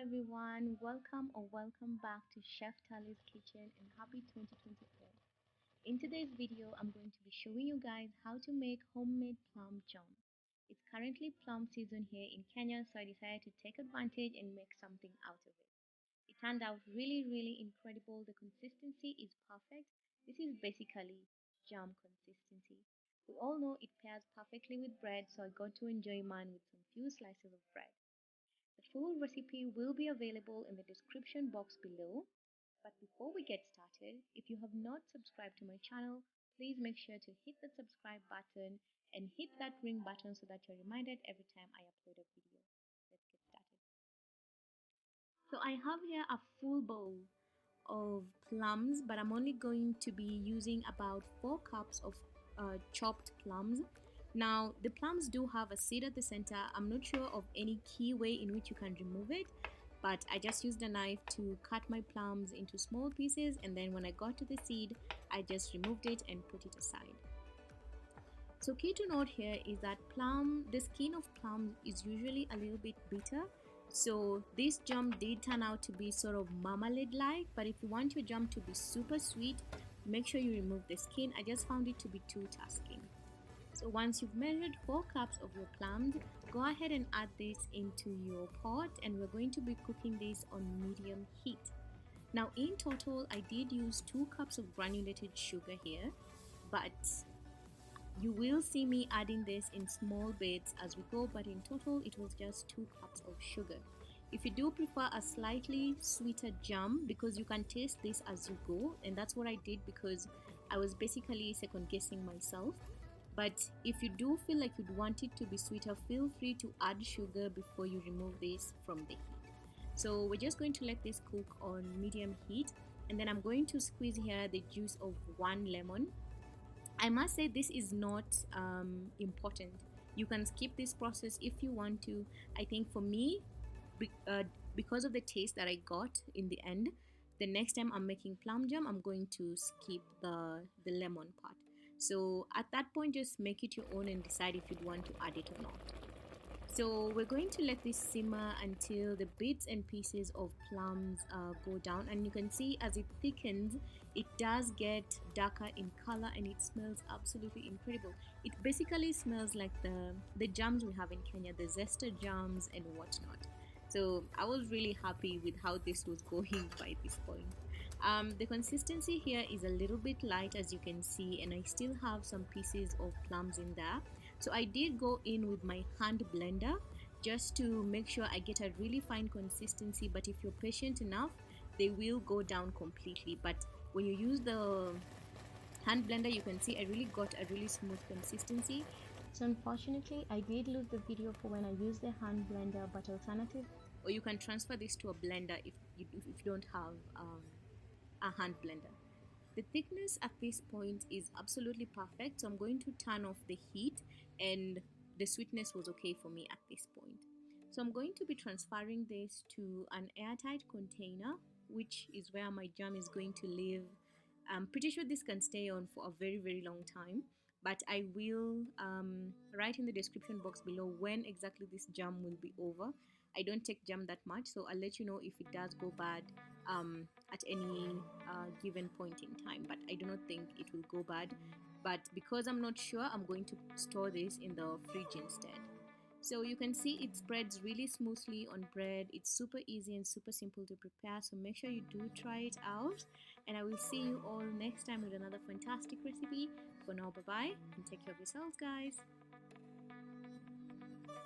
everyone, welcome or welcome back to Chef Tali's Kitchen and happy 2024. In today's video, I'm going to be showing you guys how to make homemade plum jam. It's currently plum season here in Kenya, so I decided to take advantage and make something out of it. It turned out really incredible. The consistency is perfect. This is basically jam consistency. We all know it pairs perfectly with bread, so I got to enjoy mine with some few slices of bread. The full recipe will be available in the description box below. But before we get started, if you have not subscribed to my channel, please make sure to hit the subscribe button and hit that ring button so that you're reminded every time I upload a video. Let's get started. So I have here a full bowl of plums, but I'm only going to be using about 4 cups of chopped plums. Now the plums do have a seed at the center. I'm not sure of any key way in which you can remove it, but I just used a knife to cut my plums into small pieces, and then when I got to the seed I just removed it and put it aside. So key to note here is that the skin of plum is usually a little bit bitter. So this jam did turn out to be sort of marmalade like, but if you want your jam to be super sweet, make sure you remove the skin. I just found it to be too tasking. So once you've measured 4 cups of your plums, go ahead and add this into your pot, and we're going to be cooking this on medium heat. Now in total I did use 2 cups of granulated sugar here, but you will see me adding this in small bits as we go, but in total it was just 2 cups of sugar. If you do prefer a slightly sweeter jam, because you can taste this as you go, and that's what I did because I was basically second guessing myself. But if you do feel like you'd want it to be sweeter, feel free to add sugar before you remove this from the heat. So we're just going to let this cook on medium heat, and then I'm going to squeeze here the juice of 1 lemon. I must say this is not important. You can skip this process if you want to. I think for me, because of the taste that I got in the end, the next time I'm making plum jam, I'm going to skip the lemon part. So at that point, just make it your own and decide if you'd want to add it or not. So we're going to let this simmer until the bits and pieces of plums go down, and you can see as it thickens it does get darker in color and it smells absolutely incredible. It basically smells like the jams we have in Kenya, the zester jams and whatnot. So I was really happy with how this was going by this point. The consistency here is a little bit light as you can see, and I still have some pieces of plums in there. So I did go in with my hand blender just to make sure I get a really fine consistency, but if you're patient enough they will go down completely. But when you use the hand blender, you can see I really got a really smooth consistency. So unfortunately I did lose the video for when I used the hand blender, but alternative, or you can transfer this to a blender if you don't have a hand blender. The thickness at this point is absolutely perfect, so I'm going to turn off the heat, and the sweetness was okay for me at this point. So I'm going to be transferring this to an airtight container, which is where my jam is going to live. I'm pretty sure this can stay on for a very long time, but I will write in the description box below when exactly this jam will be over. I don't take jam that much, so I'll let you know if it does go bad at any given point in time, but I do not think it will go bad. But because I'm not sure, I'm going to store this in the fridge instead. So you can see it spreads really smoothly on bread. It's super easy and super simple to prepare, so make sure you do try it out, and I will see you all next time with another fantastic recipe. For now, bye bye and take care of yourselves, guys.